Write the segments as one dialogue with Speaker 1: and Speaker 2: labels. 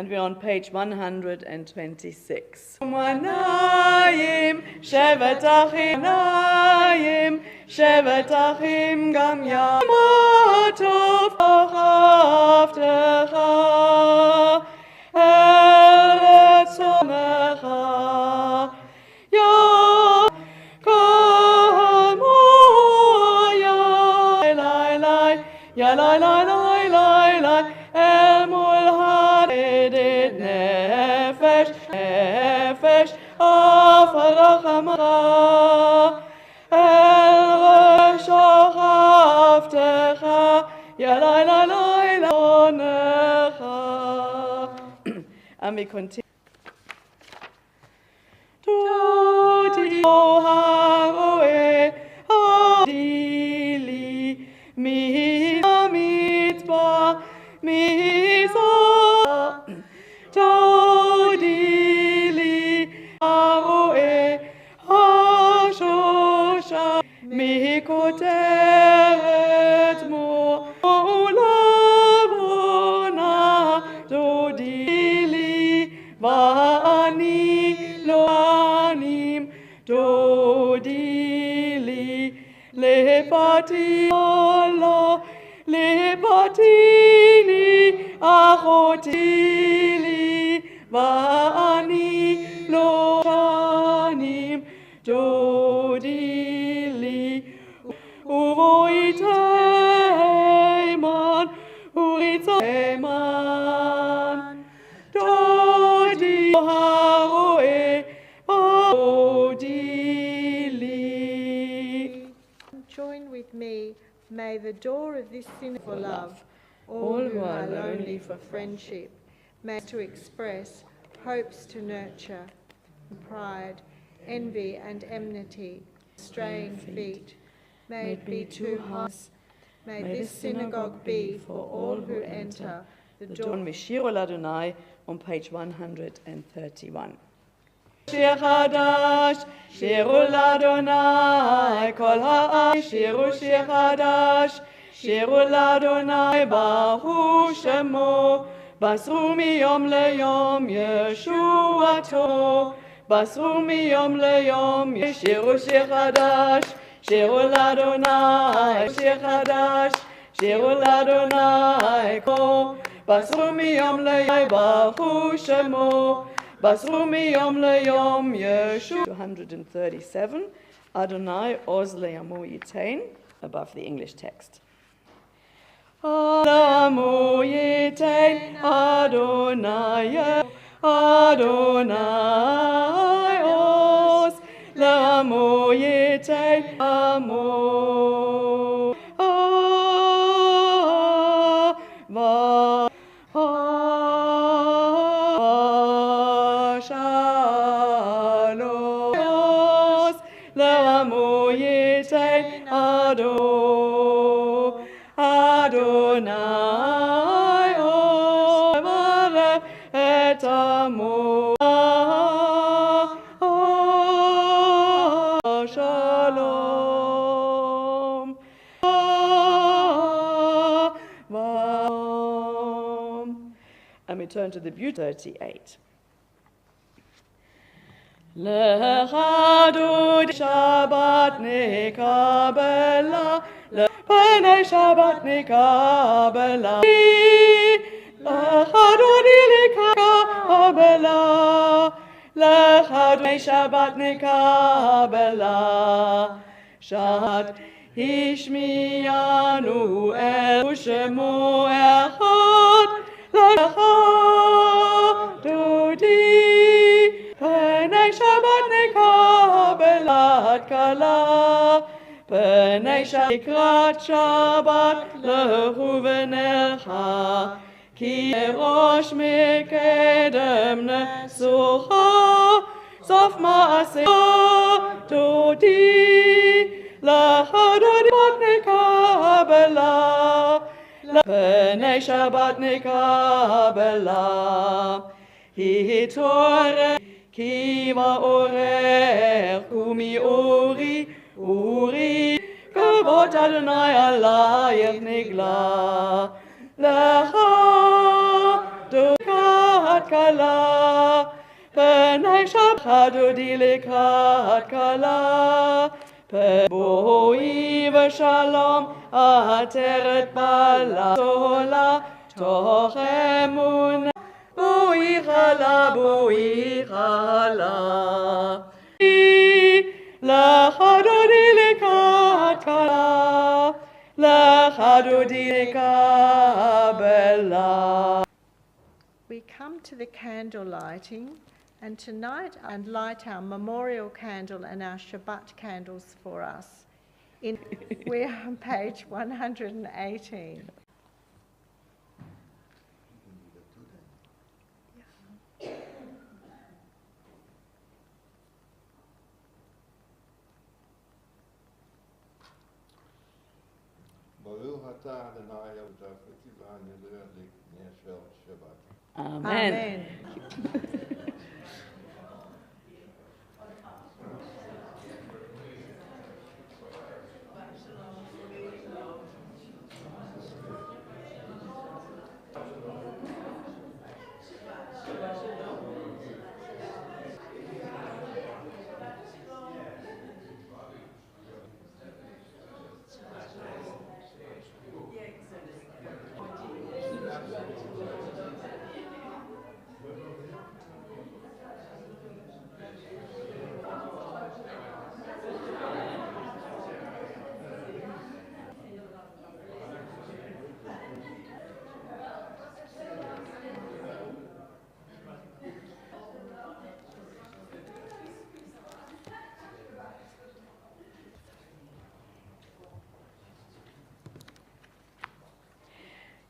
Speaker 1: And we're on page 126. Manayim, Shevet Achim, Manayim, Shevet Achim, Gam Yamatov Achavtecha, Eretz Omecha, Yakom Ya lai lai lai lai lai, Emul Haredet Nefesh, Nefesh, Afarachamacha, El Reshach Avtecha, Ya lai lai lai lai, Onecha. And we continue. Toti Haroe, Adili, Mitzvah, Mitzvah, Todili, Aroe, Hashosha, Mikoteret Mo, Olavona, Todili, Vani, Loanim, Todili, Lepati, Allah, Lepatini, Achotili, Vani, Loanim, Todili, Uvoiteiman, Uriteiman, Todi, Haroe, Odili.
Speaker 2: Join with me, may the door of this synagogue for love, all who are lonely for friendship, may to express, hopes to nurture, pride, envy and enmity, straying feet. May it be too hard. May this synagogue be for all who enter the door.
Speaker 1: Mishiro Ladonai on page 131. Shir Hadash, Shiru Ladonai, Kol Ha'am, Shiru Shir Hadash, Shiru Ladonai, Baruch Shemo, Basru miyom leyom Yeshuato, Basru miyom leyom, Shiru Shir Hadash, Shiru Ladonai, Shir Hadash, Shiru Ladonai, Ko, Basru miyom leyom, Baruch Shemo, Basru miyom leyom Yeshu. 237. Adonai oz le'amu yitain, above the English text. Le'amu yitain, Adonai, Adonai oz le'amu yitain, Amu. Adonai omare et amo shalom. And we turn to the beauty 38. Lechadud Shabbat nekabela, Lepanei Shabbat nekabela, Lechadud nekabela, Lechadud Shabbat nekabela, Shabbat Hishmiyanu el Shemo echad, Lechadudi. P'nei Shabbat nekabelat kala, P'nei Shikrat Shabbat lehu v'nelcha, Ki erosh mekedem nesucha, Sof ma'aseh dodi, Lechadud Shabbat nekabela, P'nei Shabbat nekabela, Hitoreh Kiva orer kumi ori, uri, kavod Adonai alayech nigla, lecha dokat לקראת כלה, פני שבת דודי לקראת כלה, בואי ושלום עטרת בעלה סולה, תוך אמונה, בואי חלה, בואי חלה. לך דודי לקראת כלה, לך דודי לקבלה.
Speaker 2: We come to the candle lighting, and tonight I'd light our memorial candle and our Shabbat candles for us. We're on page 118.
Speaker 3: Baruch atah Adonai Eloheinu v'tivanu l'neshel Shabbat.
Speaker 1: Amen.
Speaker 2: Amen.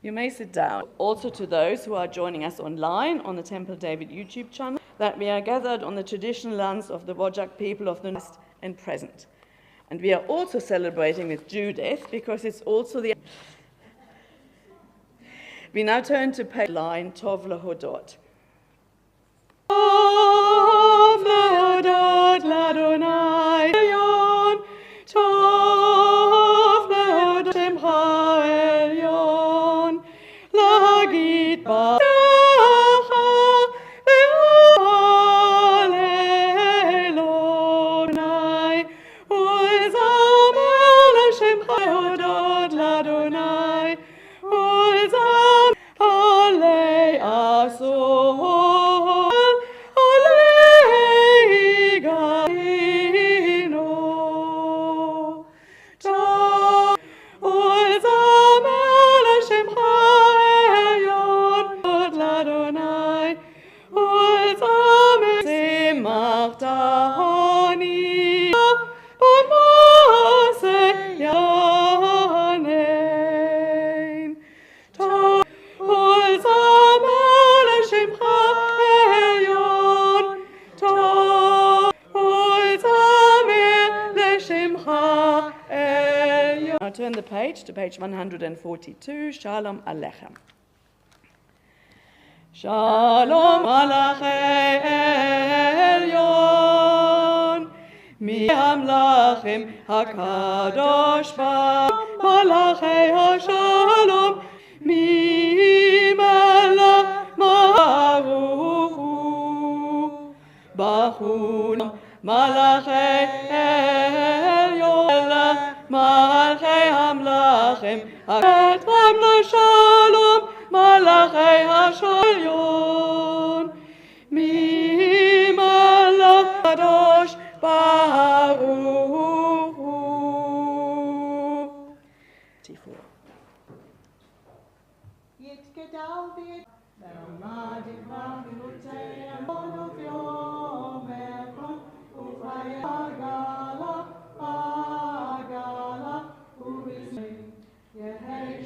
Speaker 1: You may sit down. Also to those who are joining us online on the Temple David YouTube channel, that we are gathered on the traditional lands of the Wojak people of the past and present. And we are also celebrating with Judith because it's also the... We now turn to page line Tov Lahodot. Tov Lahodot l'Adonai Elyon, Tov Lahodot Shemcha Elyon, Lagit B'Techa Ve'Alelonai, U'Zamer L'Shemcha Lahodot l'Adonai, U'Zamer Alei Asol, Alei Galino, Tov U'Zamer L'Shemcha Elyon l'Adonai, U'Zamer Simach Tahani B'Maseh Yanein, Tov U'Zamer L'Shemcha Elyon, Tov U'Zamer L'Shemcha Elyon. Now turn the page to page 142, Shalom Aleichem. Shalom Alachei Elyon, Mi Hamlachim HaKadosh Malachei HaShalom, Mi Melach Baruchu, Bachunam Malachei Elyon, Malachei Hamlachim HaKadosh LaShalom, Malachei HaShalom, Mi Melach Kadosh Baruchu. T4.
Speaker 2: יתגדל ועמד יקרא מלוטי עמוד יום אחד וביגלה בגלה ובישראל יהי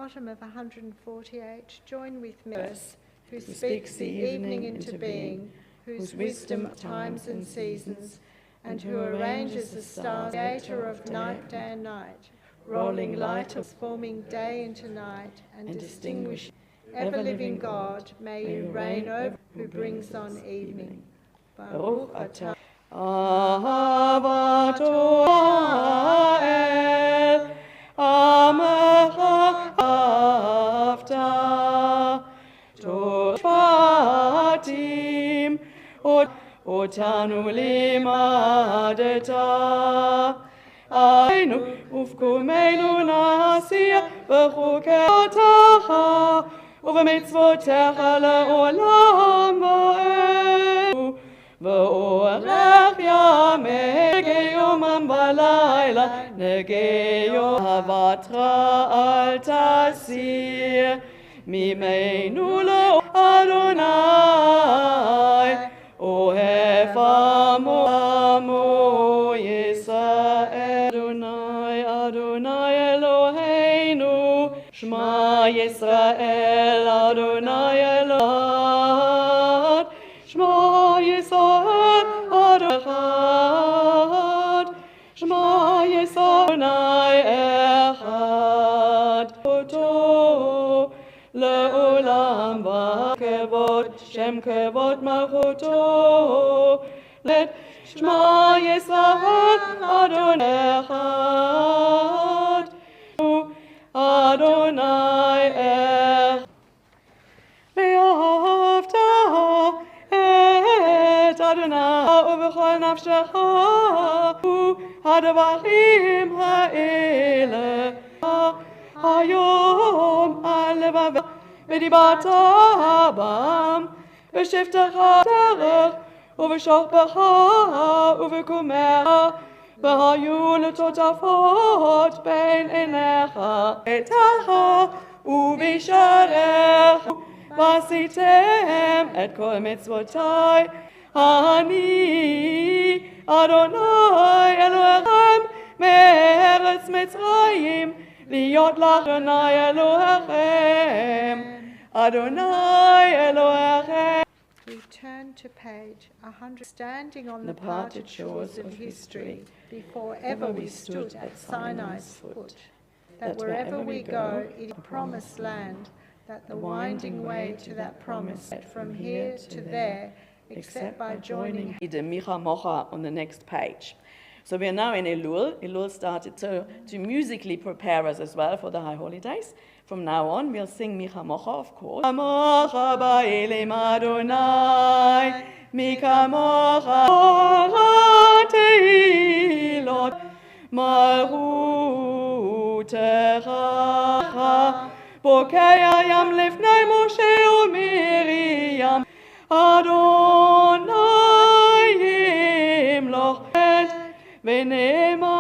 Speaker 2: bottom of 148, join with me, who speaks the evening into being, whose wisdom of times and seasons, and who arranges the stars, creator of night, day and night, rolling light of forming day into night, and distinguishing ever-living God, may you reign over who brings on evening. Baruch atah.
Speaker 1: Ahavat Oel, Amecha Avta, Torfatim, Otanu limadeta, Ainu ufkumenu nasia, Bechuketacha, Uvemitzvotecha leolam va'elu, V'orech yameh yomam v'layla, Negeyom havatra al tasir, Mimeinu lo Adonai, Ohef amo Yisrael. Adonai, Adonai Eloheinu, Shema Yisrael, Adonai Elohad, Shema Yisrael, Adonai, Shema Yisrael, Adonai Echad. Oto le'olam va'kevod, Shem kevod malchuto, let Shema Yisrael, Adonai Echad, Adonai Echad. Ve'ahavta et Adonai u'b'chol nafshecha ha'davarim ha'ele hayom al levavecha v'dibarta bam v'shivtecha derech ובשוכבך ובקומך, והיו לטוטפות בין עיניך, ביתך ובשעריך, ועשיתם את כל מצוותיי, אני אדוני אלוהיכם מארץ מצרים, להיות לך אדוני אלוהיכם, אדוני אלוהיכם.
Speaker 2: We turn to page 100, standing on the parted shores of history, before ever we stood at Sinai's foot, that wherever we go, it is a promised land, that the winding way to that promise from here to there, except by joining.
Speaker 1: The Micha Mocha on the next page. So we are now in Elul. Elul started to musically prepare us as well for the high holidays. From now on, we'll sing Micha Mocha, of course. Mocha ba'elim Adonai, Mika Mocha teilot, Malchutecha, Bokei Yam lifnei Moshe u'Miriam, Adonai yimloch et v'ne'ema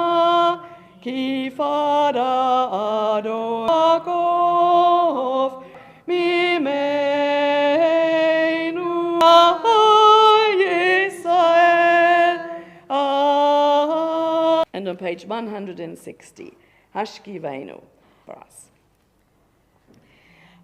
Speaker 1: ki fada Adon Yaakov mimeinu Yisrael. And on page 160, Hashkiveinu for us.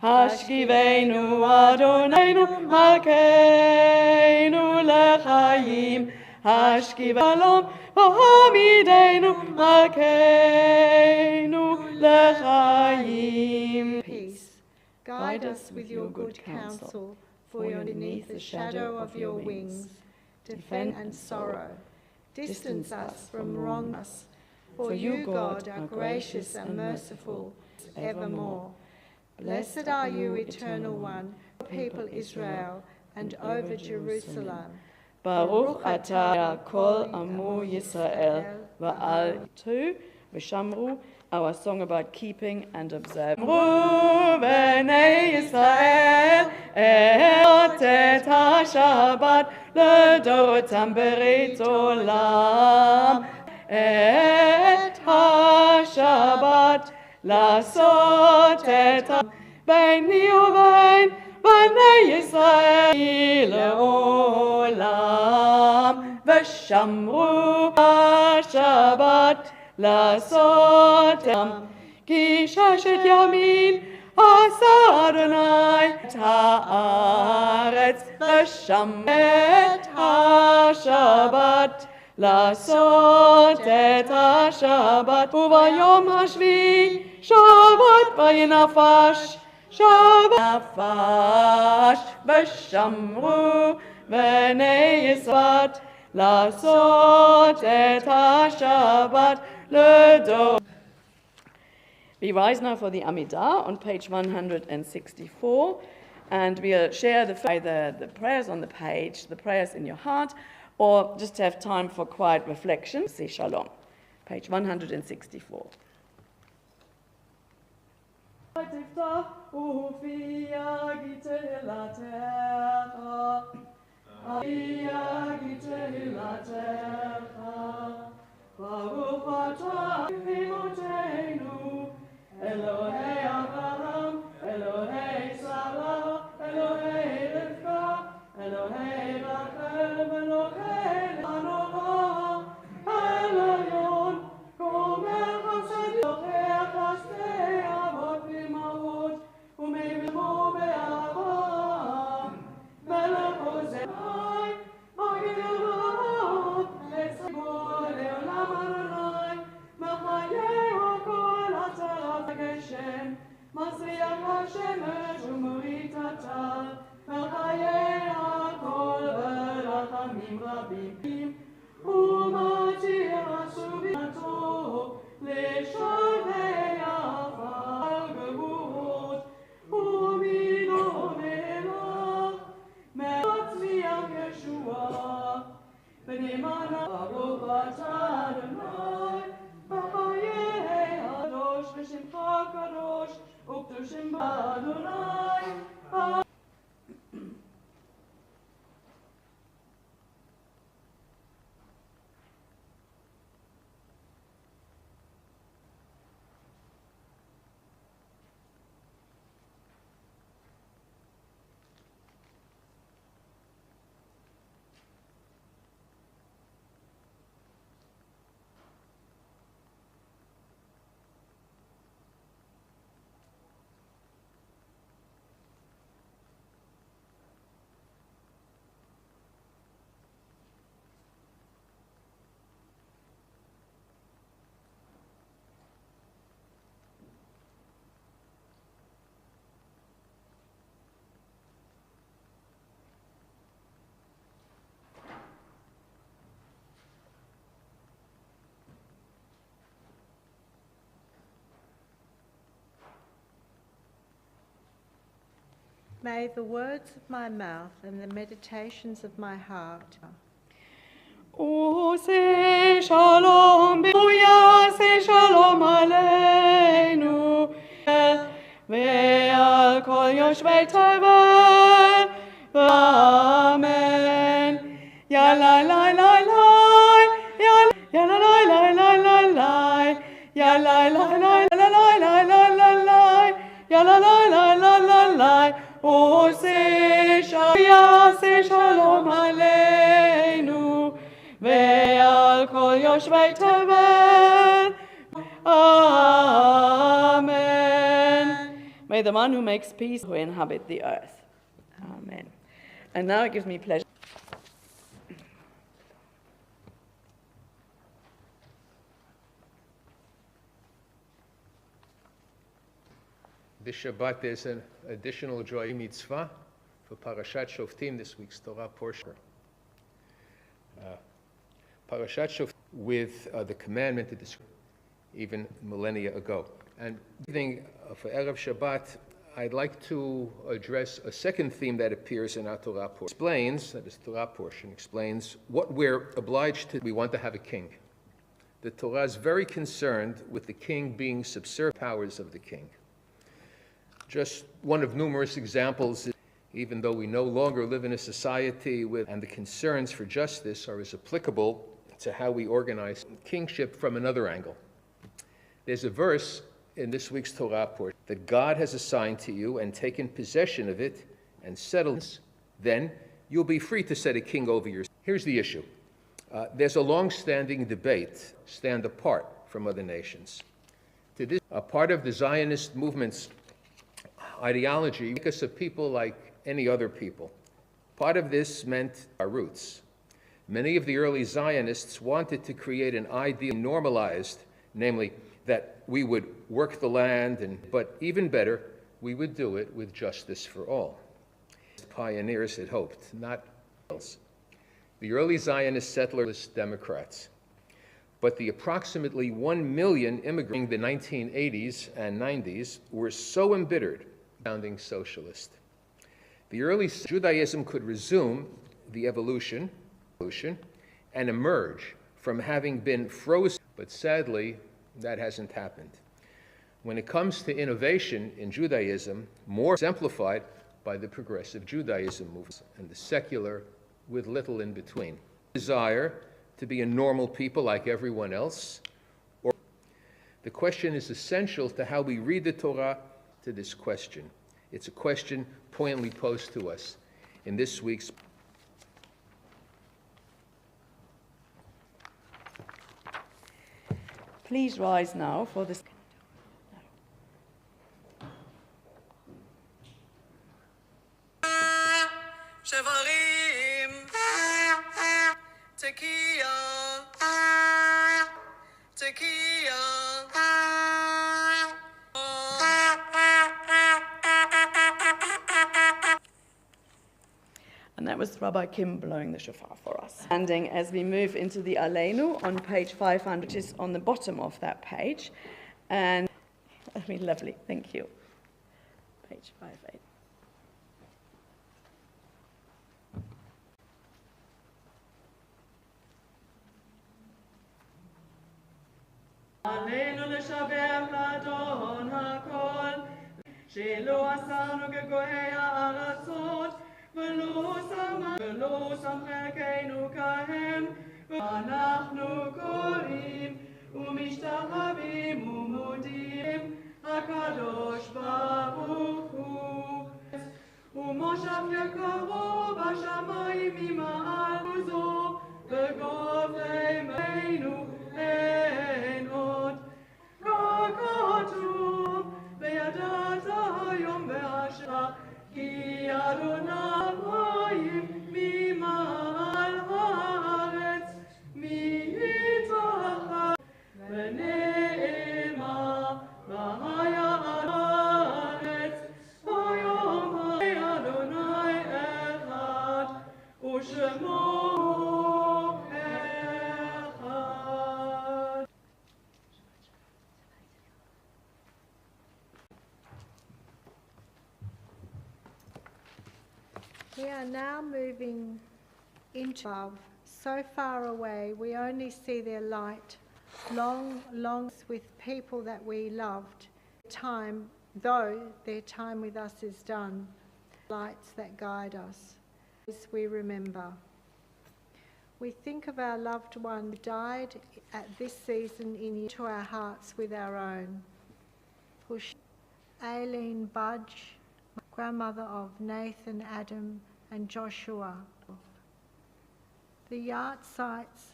Speaker 1: Hashkiveinu Adoneinu Malkeinu lechayim, Hashkivalom V'hamidenu Malkeinu lechayim.
Speaker 2: Peace. Guide us with your good counsel, for you're beneath the shadow of your wings. Defend and sorrow. Distance us from wrongness. For you, God, are gracious and merciful evermore. Blessed are you, Eternal One, people Israel, and over Jerusalem.
Speaker 1: Baruch atah kol amu Yisrael va'al tu v'shamru, our song about keeping and observing. Shemru b'nei Yisrael et ha-Shabbat l'dotam berit olam, et ha-Shabbat לעשות את ביני ובין בני ישראל לעולם, ושמרו השבת לעשות כי ששת ימים עשה אדוני את הארץ ושמט השבת לעשות את השבת וביום השביעי שבת וינפש שבת נפש ושמרו בני ישראל לעשות את השבת לדור. We rise now for the Amidah on page 164, and we'll share the prayers on the page, the prayers in your heart, or just have time for quiet reflection. Say Shalom, page 164. Elohei Avraham, Elohei Sarah, Elohei Rivka, Elohei Rachel, Elohei Hanoah, Elyon, Gomer Chased, Elohei Chasdei Avot V'Imahot, U'Me'Vimo Be'Avam, Melech Hosei, Magid Avraham, Letzibor Le'olam Adonai, Mechayeh Kol HaTaraf HaGeshem, Masriach HaShemesh U'Morit HaTal, Mechayeh HaKol Berachamim Rabim, U'Matir HaSuvimato, Le'Shavei Afar Gevurot, U'Midon Elach, Me'atzliach Yeshua, B'nimana Baruch Atah Adonai, Mechayeh Kadosh V'Shimcha Kadosh, U'Kedoshim Adonai.
Speaker 2: May the words of my mouth and the meditations of my heart
Speaker 1: Say shalom, say shalom aleinu, ve'al kol yoshvei tevel, amen. Ya la la la la, ya la la la la la la, ya la la la la la la la la la, ya la la la la la la. Oh, say shalom aleinu, ve'al kol yoshvei tevel. Amen. May the one who makes peace who inhabit the earth. Amen. And now it gives me pleasure.
Speaker 4: This Shabbat, there's an additional joy mitzvah for Parashat Shoftim, this week's Torah portion. Parashat Shoftim with the commandment to describe even millennia ago. And for Erev Shabbat, I'd like to address a second theme that appears in our Torah portion. Explains what we're obliged to. We want to have a king. The Torah is very concerned with the king being subservient to the powers of the king. Just one of numerous examples, even though we no longer live in a society and the concerns for justice are as applicable to how we organize kingship from another angle. There's a verse in this week's Torah portion that God has assigned to you and taken possession of it and settled it, then you'll be free to set a king over yourself. Here's the issue. There's a long-standing debate, stand apart from other nations. To this, a part of the Zionist movement's ideology make us a people like any other people. Part of this meant our roots. Many of the early Zionists wanted to create an ideal normalized, namely that we would work the land, but even better, we would do it with justice for all. Pioneers had hoped, not else. The early Zionist settlers were Democrats, but the approximately 1 million immigrants in the 1980s and 90s were so embittered, founding socialist. The early Judaism could resume the evolution and emerge from having been frozen, but sadly, that hasn't happened. When it comes to innovation in Judaism, more exemplified by the Progressive Judaism movement and the secular with little in between. Desire to be a normal people like everyone else, or the question is essential to how we read the Torah to this question. It's a question poignantly posed to us in this week's.
Speaker 1: Please rise now for this.
Speaker 5: Shevarim, Tekiah,
Speaker 1: And that was Rabbi Kim blowing the shofar for us. Standing as we move into the Aleinu on page 500, which is on the bottom of that page. And, lovely, thank you. Page 58. עלינו לשבח לאדון הכל, שלא עשנו כגויי הארצות, ולא שם חלקנו כהם, ואנחנו קוראים ומשתחווים ומודים, הקדוש ברוך הוא. ומושב יקרו בשמיים ממעל עוזו, בגופנו אין עוד. כה כתוב, וידעת היום באשרה, כי אדוני אלוהים ממעל הארץ, מתחת ונאמר, והיה הארץ, היום אדוני אחד, ושמו
Speaker 2: We are now moving into love. So far away, we only see their light, long with people that we loved. Though their time with us is done, lights that guide us, as we remember. We think of our loved one who died at this season into our hearts with our own. Aileen Budge, grandmother of Nathan, Adam and Joshua. The yard sites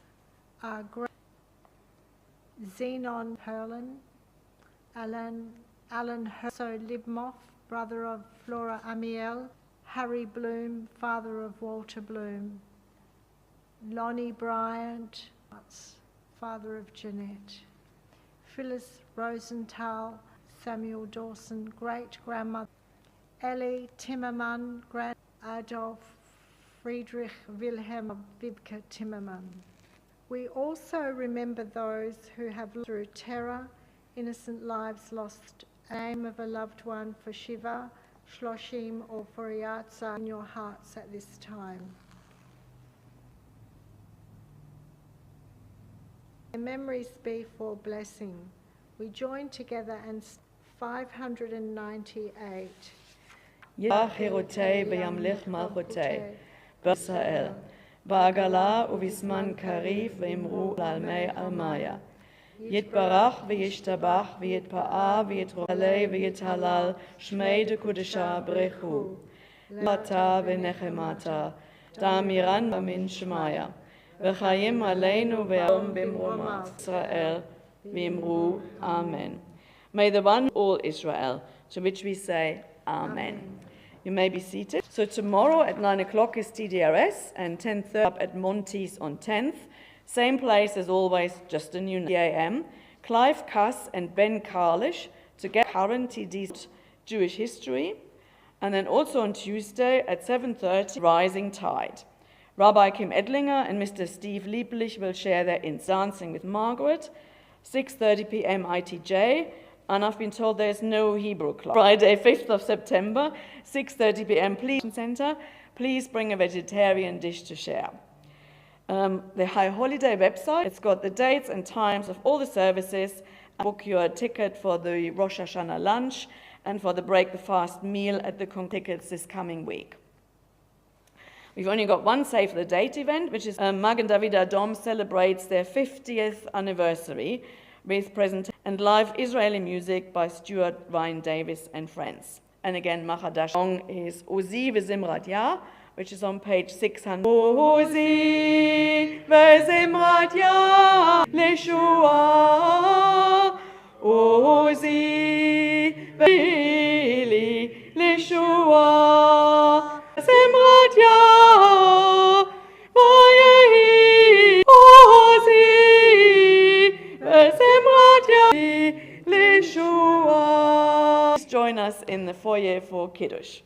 Speaker 2: are Zenon Perlin, Alan Herso Libmoff, brother of Flora Amiel, Harry Bloom, father of Walter Bloom, Lonnie Bryant, father of Jeanette, Phyllis Rosenthal, Samuel Dawson, great-grandmother, Ellie Timmerman, grand Adolf Friedrich Wilhelm Vibke Timmerman. We also remember those who have lived through terror, innocent lives lost, a name of a loved one for Shiva, Shloshim or for Yatza in your hearts at this time. Their memories be for blessing. We join together and 598.
Speaker 1: חירותי בימלך מלכותי, בישראל, בעגלה ובזמן קריב ואמרו לעלמי עלמיה. יתברך וישתבח ויתפאר ויתרומם ויתהלל שמי דקודשה ברכו. לתה ונחמתה, תאמירן במן שמיה, וחיים עלינו ויום במרומת ישראל, ואמרו Amen. May the one all Israel, to which we say Amen. You may be seated. So tomorrow at 9 o'clock is TDRS and 10:30 up at Monty's on 10th. Same place as always, just a new a.m. Clive Cuss and Ben Carlish to get current TD's Jewish history. And then also on Tuesday at 7:30, Rising Tide. Rabbi Kim Edlinger and Mr. Steve Lieblich will share their Dancing with Margaret. 6:30 p.m. ITJ. And I've been told there's no Hebrew class. Friday, 5th of September, 6:30 p.m. Center. Please bring a vegetarian dish to share. The High Holiday website, it's got the dates and times of all the services. Book your ticket for the Rosh Hashanah lunch and for the Break the Fast meal at the tickets this coming week. We've only got one Save the Date event, which is Magen David Adom celebrates their 50th anniversary with presentation and live Israeli music by Stuart Ryan Davis and friends. And again, Machadash song is Uzi v'Zimrat Ya, which is on page 600. Uzi v'Zimrat Ya Leshua, Uzi v'Ili Leshua, Zimrat Ya Vayehi Uzi v'Zimrat Ya Leshua. Please join us in the foyer for Kiddush.